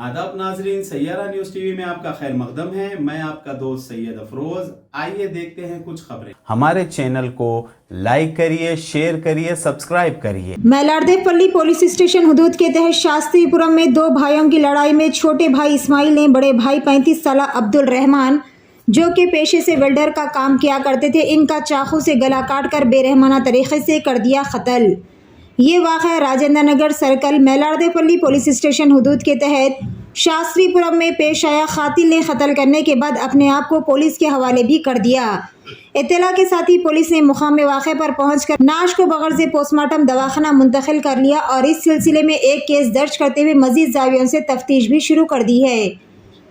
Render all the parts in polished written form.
आदाब नाजरीन, Saiyaara news TV में आपका खैर मकदम है। मैं आपका दोस्त सैयद अफरोज। आइए देखते हैं कुछ खबरें। हमारे चैनल को लाइक करिए, शेयर करिए, सब्सक्राइब करिए। मैलारदेवपल्ली पुलिस स्टेशन हदूद के तहत शास्त्रीपुरम में दो भाइयों की लड़ाई में छोटे भाई इस्माइल ने बड़े भाई 35 साल अब्दुल रहमान, जो कि पेशे से वेल्डर का काम किया करते थे, इनका चाकू से गला काटकर बेरहमाना तरीके से कर दिया कत्ल। ये वाक़या Rajendra Nagar circle Mylardevpally police station हदूद के तहत शास्त्रीपुरम में पेश आया। कातिल ने कत्ल करने के बाद अपने आप को पुलिस के हवाले भी कर दिया। इत्तला के साथ ही पुलिस ने मुकाम वाक़े पर पहुंचकर नाश को बगैर से पोस्टमार्टम दवाखाना मुंतकिल कर लिया और इस सिलसिले में एक केस दर्ज करते हुए मजीद जावियों से तफ्तीश भी शुरू कर दी है।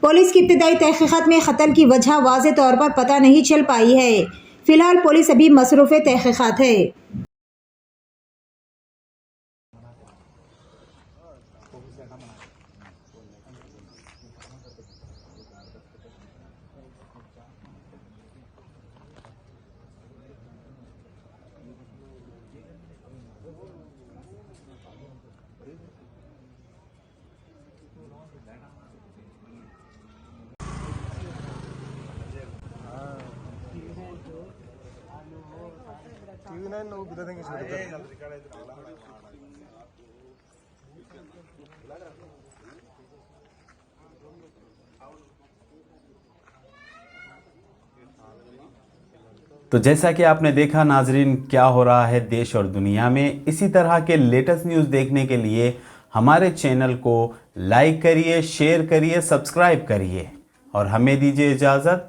पुलिस की इब्तदाई तहकीकात में कत्ल की वजह वाज़े तौर पर पता नहीं चल पाई है। फिलहाल पुलिस अभी मसरूफ़ तहकीकात है। TV9 लोग बता देंगे तो जैसा कि आपने देखा नाजरीन, क्या हो रहा है देश और दुनिया में। इसी तरह के लेटेस्ट न्यूज़ देखने के लिए हमारे चैनल को लाइक करिए, शेयर करिए, सब्सक्राइब करिए और हमें दीजिए इजाज़त।